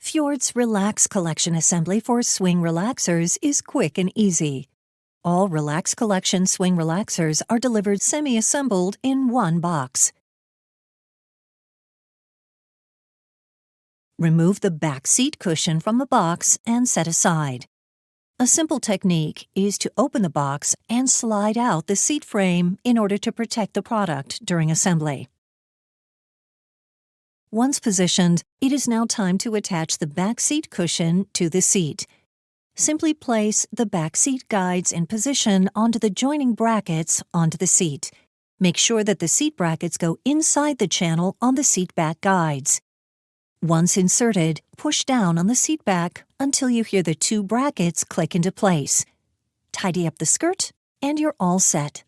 Fjords Relax Collection assembly for swing relaxers is quick and easy. All Relax Collection swing relaxers are delivered semi-assembled in one box. Remove the back seat cushion from the box and set aside. A simple technique is to open the box and slide out the seat frame in order to protect the product during assembly. Once positioned, it is now time to attach the back seat cushion to the seat. Simply place the back seat guides in position onto the joining brackets onto the seat. Make sure that the seat brackets go inside the channel on the seat back guides. Once inserted, push down on the seat back until you hear the two brackets click into place. Tidy up the skirt, and you're all set.